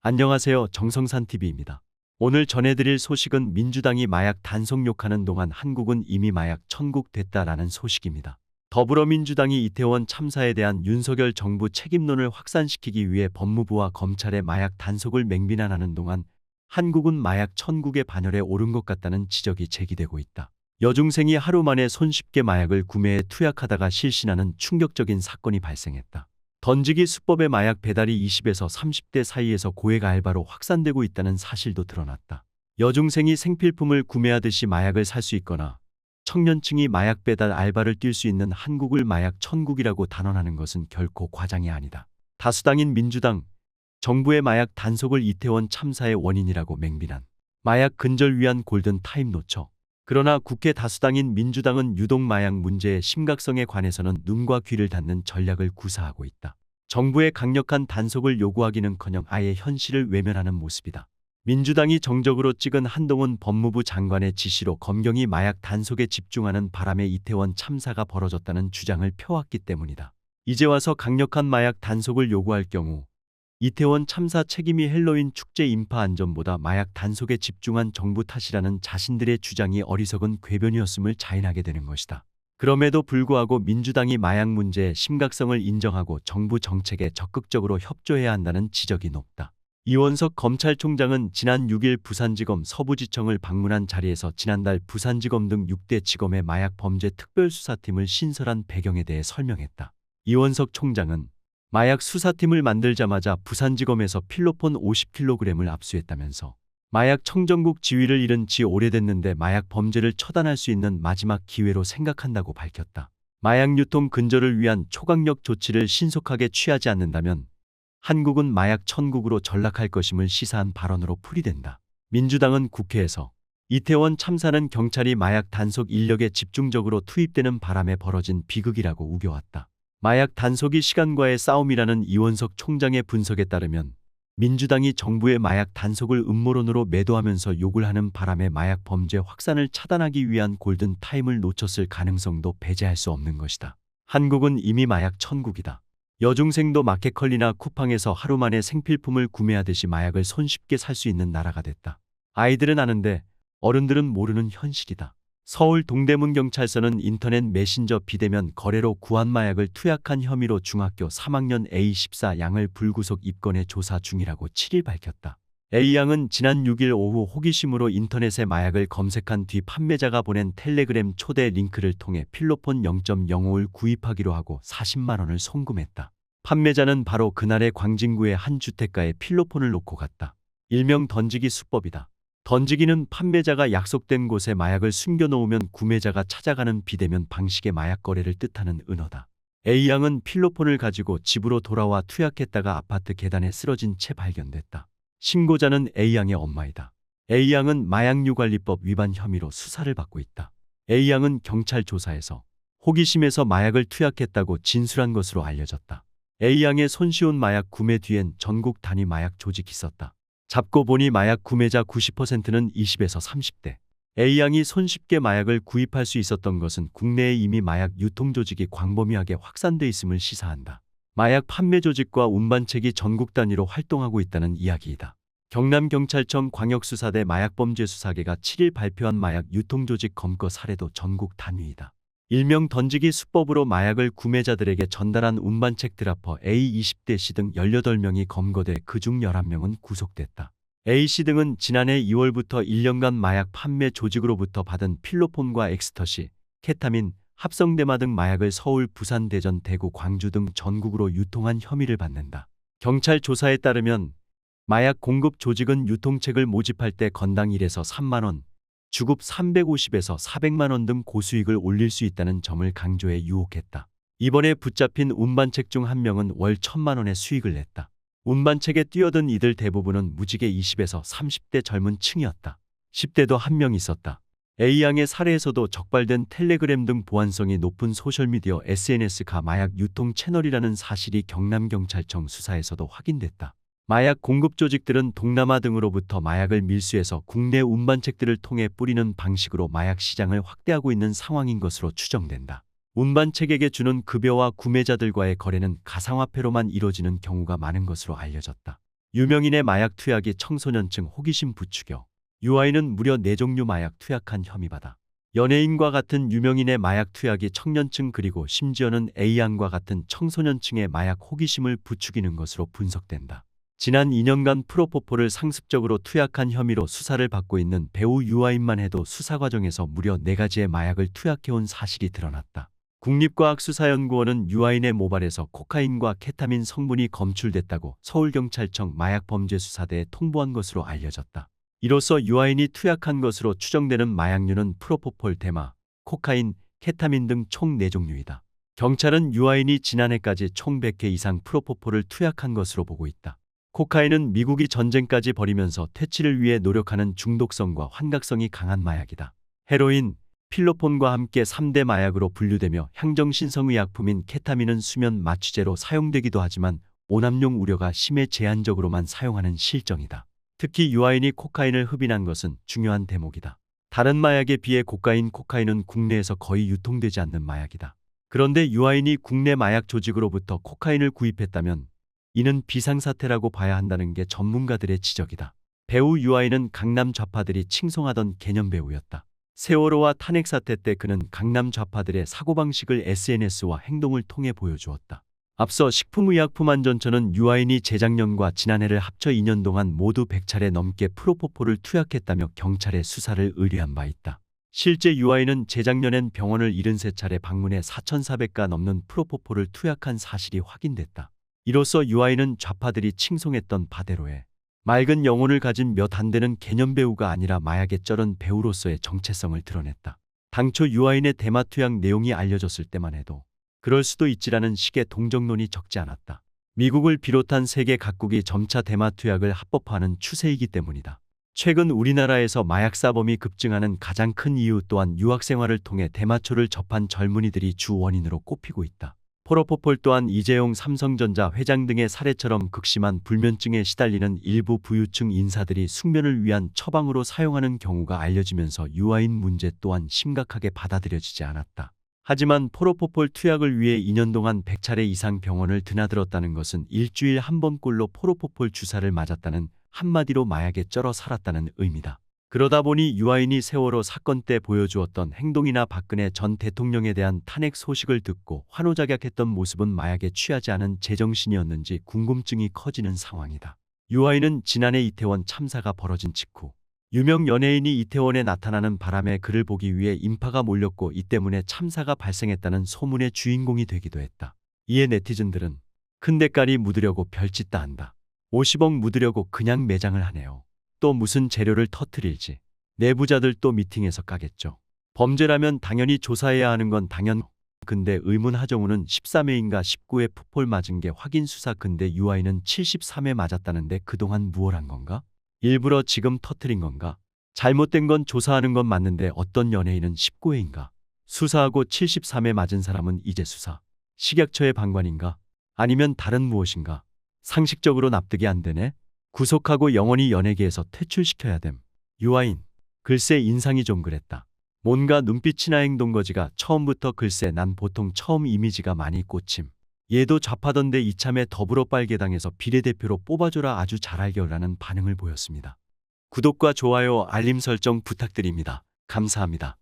안녕하세요. 정성산TV입니다. 오늘 전해드릴 소식은 민주당이 마약 단속 욕하는 동안 한국은 이미 마약 천국 됐다라는 소식입니다. 더불어민주당이 이태원 참사에 대한 윤석열 정부 책임론을 확산시키기 위해 법무부와 검찰의 마약 단속을 맹비난하는 동안 한국은 마약 천국의 반열에 오른 것 같다는 지적이 제기되고 있다. 여중생이 하루 만에 손쉽게 마약을 구매해 투약하다가 실신하는 충격적인 사건이 발생했다. 던지기 수법의 마약 배달이 20에서 30대 사이에서 고액 알바로 확산되고 있다는 사실도 드러났다. 여중생이 생필품을 구매하듯이 마약을 살 수 있거나 청년층이 마약 배달 알바를 뛸 수 있는 한국을 마약 천국이라고 단언하는 것은 결코 과장이 아니다. 다수당인 민주당, 정부의 마약 단속을 이태원 참사의 원인이라고 맹비난. 마약 근절 위한 골든 타임 노처. 그러나 국회 다수당인 민주당은 유독 마약 문제의 심각성에 관해서는 눈과 귀를 닫는 전략을 구사하고 있다. 정부의 강력한 단속을 요구하기는커녕 아예 현실을 외면하는 모습이다. 민주당이 정적으로 찍은 한동훈 법무부 장관의 지시로 검경이 마약 단속에 집중하는 바람에 이태원 참사가 벌어졌다는 주장을 펴왔기 때문이다. 이제 와서 강력한 마약 단속을 요구할 경우 이태원 참사 책임이 헬로윈 축제 인파 안전보다 마약 단속에 집중한 정부 탓이라는 자신들의 주장이 어리석은 궤변이었음을 자인하게 되는 것이다. 그럼에도 불구하고 민주당이 마약 문제의 심각성을 인정하고 정부 정책에 적극적으로 협조해야 한다는 지적이 높다. 이원석 검찰총장은 지난 6일 부산지검 서부지청을 방문한 자리에서 지난달 부산지검 등 6대 지검의 마약 범죄 특별수사팀을 신설한 배경에 대해 설명했다. 이원석 총장은 마약 수사팀을 만들자마자 부산지검에서 필로폰 50kg을 압수했다면서 마약 청정국 지위를 잃은 지 오래됐는데 마약 범죄를 처단할 수 있는 마지막 기회로 생각한다고 밝혔다. 마약 유통 근절을 위한 초강력 조치를 신속하게 취하지 않는다면 한국은 마약 천국으로 전락할 것임을 시사한 발언으로 풀이된다. 민주당은 국회에서 이태원 참사는 경찰이 마약 단속 인력에 집중적으로 투입되는 바람에 벌어진 비극이라고 우겨왔다. 마약 단속이 시간과의 싸움이라는 이원석 총장의 분석에 따르면 민주당이 정부의 마약 단속을 음모론으로 매도하면서 욕을 하는 바람에 마약 범죄 확산을 차단하기 위한 골든 타임을 놓쳤을 가능성도 배제할 수 없는 것이다. 한국은 이미 마약 천국이다. 여중생도 마켓컬리나 쿠팡에서 하루 만에 생필품을 구매하듯이 마약을 손쉽게 살 수 있는 나라가 됐다. 아이들은 아는데 어른들은 모르는 현실이다. 서울 동대문경찰서는 인터넷 메신저 비대면 거래로 구한 마약을 투약한 혐의로 중학교 3학년 A14 양을 불구속 입건해 조사 중이라고 7일 밝혔다. A양은 지난 6일 오후 호기심으로 인터넷에 마약을 검색한 뒤 판매자가 보낸 텔레그램 초대 링크를 통해 필로폰 0.05를 구입하기로 하고 40만 원을 송금했다. 판매자는 바로 그날의 광진구의 한 주택가에 필로폰을 놓고 갔다. 일명 던지기 수법이다. 던지기는 판매자가 약속된 곳에 마약을 숨겨놓으면 구매자가 찾아가는 비대면 방식의 마약 거래를 뜻하는 은어다. A양은 필로폰을 가지고 집으로 돌아와 투약했다가 아파트 계단에 쓰러진 채 발견됐다. 신고자는 A양의 엄마이다. A양은 마약류관리법 위반 혐의로 수사를 받고 있다. A양은 경찰 조사에서 호기심에서 마약을 투약했다고 진술한 것으로 알려졌다. A양의 손쉬운 마약 구매 뒤엔 전국 단위 마약 조직이 있었다. 잡고 보니 마약 구매자 90%는 20에서 30대. A양이 손쉽게 마약을 구입할 수 있었던 것은 국내에 이미 마약 유통 조직이 광범위하게 확산돼 있음을 시사한다. 마약 판매 조직과 운반책이 전국 단위로 활동하고 있다는 이야기이다. 경남경찰청 광역수사대 마약범죄수사계가 7일 발표한 마약 유통 조직 검거 사례도 전국 단위이다. 일명 던지기 수법으로 마약을 구매자들에게 전달한 운반책 드라퍼 A 20대 씨 등 18명이 검거돼 그중 11명은 구속됐다. A씨 등은 지난해 2월부터 1년간 마약 판매 조직으로부터 받은 필로폰과 엑스터시, 케타민, 합성대마 등 마약을 서울, 부산, 대전, 대구, 광주 등 전국으로 유통한 혐의를 받는다. 경찰 조사에 따르면 마약 공급 조직은 유통책을 모집할 때 건당 1에서 3만 원, 주급 350에서 400만 원 등 고수익을 올릴 수 있다는 점을 강조해 유혹했다. 이번에 붙잡힌 운반책 중 한 명은 월 1,000만 원의 수익을 냈다. 운반책에 뛰어든 이들 대부분은 무직의 20에서 30대 젊은 층이었다. 10대도 한 명 있었다. A양의 사례에서도 적발된 텔레그램 등 보안성이 높은 소셜미디어 SNS가 마약 유통 채널이라는 사실이 경남경찰청 수사에서도 확인됐다. 마약 공급 조직들은 동남아 등으로부터 마약을 밀수해서 국내 운반책들을 통해 뿌리는 방식으로 마약 시장을 확대하고 있는 상황인 것으로 추정된다. 운반책에게 주는 급여와 구매자들과의 거래는 가상화폐로만 이뤄지는 경우가 많은 것으로 알려졌다. 유명인의 마약 투약이 청소년층 호기심 부추겨 유아인은 무려 4종류 마약 투약한 혐의받아. 연예인과 같은 유명인의 마약 투약이 청년층 그리고 심지어는 A양과 같은 청소년층의 마약 호기심을 부추기는 것으로 분석된다. 지난 2년간 프로포폴을 상습적으로 투약한 혐의로 수사를 받고 있는 배우 유아인만 해도 수사 과정에서 무려 4가지의 마약을 투약해온 사실이 드러났다. 국립과학수사연구원은 유아인의 모발에서 코카인과 케타민 성분이 검출됐다고 서울경찰청 마약범죄수사대에 통보한 것으로 알려졌다. 이로써 유아인이 투약한 것으로 추정되는 마약류는 프로포폴, 대마, 코카인, 케타민 등 총 4종류이다. 경찰은 유아인이 지난해까지 총 100개 이상 프로포폴을 투약한 것으로 보고 있다. 코카인은 미국이 전쟁까지 벌이면서 퇴치를 위해 노력하는 중독성과 환각성이 강한 마약이다. 헤로인, 필로폰과 함께 3대 마약으로 분류되며 향정신성의약품인 케타민은 수면 마취제로 사용되기도 하지만 오남용 우려가 심해 제한적으로만 사용하는 실정이다. 특히 유아인이 코카인을 흡인한 것은 중요한 대목이다. 다른 마약에 비해 코카인은 국내에서 거의 유통되지 않는 마약이다. 그런데 유아인이 국내 마약 조직으로부터 코카인을 구입했다면 이는 비상사태라고 봐야 한다는 게 전문가들의 지적이다. 배우 유아인은 강남 좌파들이 칭송하던 개념 배우였다. 세월호와 탄핵 사태 때 그는 강남 좌파들의 사고방식을 SNS와 행동을 통해 보여주었다. 앞서 식품의약품안전처는 유아인이 재작년과 지난해를 합쳐 2년 동안 모두 100차례 넘게 프로포폴을 투약했다며 경찰에 수사를 의뢰한 바 있다. 실제 유아인은 재작년엔 병원을 73차례 방문해 4,400가 넘는 프로포폴을 투약한 사실이 확인됐다. 이로써 유아인은 좌파들이 칭송했던 바대로의 맑은 영혼을 가진 몇 안 되는 개념 배우가 아니라 마약에 쩔은 배우로서의 정체성을 드러냈다. 당초 유아인의 대마 투약 내용이 알려졌을 때만 해도 그럴 수도 있지라는 식의 동정론이 적지 않았다. 미국을 비롯한 세계 각국이 점차 대마 투약을 합법화하는 추세이기 때문이다. 최근 우리나라에서 마약 사범이 급증하는 가장 큰 이유 또한 유학 생활을 통해 대마초를 접한 젊은이들이 주 원인으로 꼽히고 있다. 프로포폴 또한 이재용 삼성전자 회장 등의 사례처럼 극심한 불면증에 시달리는 일부 부유층 인사들이 숙면을 위한 처방으로 사용하는 경우가 알려지면서 유아인 문제 또한 심각하게 받아들여지지 않았다. 하지만 프로포폴 투약을 위해 2년 동안 100차례 이상 병원을 드나들었다는 것은 일주일 한 번꼴로 프로포폴 주사를 맞았다는, 한마디로 마약에 쩔어 살았다는 의미다. 그러다 보니 유아인이 세월호 사건 때 보여주었던 행동이나 박근혜 전 대통령에 대한 탄핵 소식을 듣고 환호작약했던 모습은 마약에 취하지 않은 제정신이었는지 궁금증이 커지는 상황이다. 유아인은 지난해 이태원 참사가 벌어진 직후 유명 연예인이 이태원에 나타나는 바람에 그를 보기 위해 인파가 몰렸고 이 때문에 참사가 발생했다는 소문의 주인공이 되기도 했다. 이에 네티즌들은 큰 대가리 묻으려고 별짓 다 한다. 50억 묻으려고 그냥 매장을 하네요. 또 무슨 재료를 터뜨릴지 내부자들 또 미팅에서 까겠죠. 범죄라면 당연히 조사해야 하는 건 당연. 근데 의문 하정우는 13회인가 19회 풋볼 맞은 게 확인 수사. 근데 유아인은 73회 맞았다는데 그동안 무얼 한 건가? 일부러 지금 터뜨린 건가? 잘못된 건 조사하는 건 맞는데 어떤 연예인은 19회인가? 수사하고 73회 맞은 사람은 이제 수사 식약처의 방관인가? 아니면 다른 무엇인가? 상식적으로 납득이 안 되네. 구속하고 영원히 연예계에서 퇴출시켜야 됨. 유아인. 글쎄 인상이 좀 그랬다. 뭔가 눈빛이나 행동거지가 처음부터 글쎄 난 보통 처음 이미지가 많이 꽂힘. 얘도 좌파던데 이참에 더불어 빨개당해서 비례대표로 뽑아줘라 아주 잘 알겨라는 반응을 보였습니다. 구독과 좋아요 알림 설정 부탁드립니다. 감사합니다.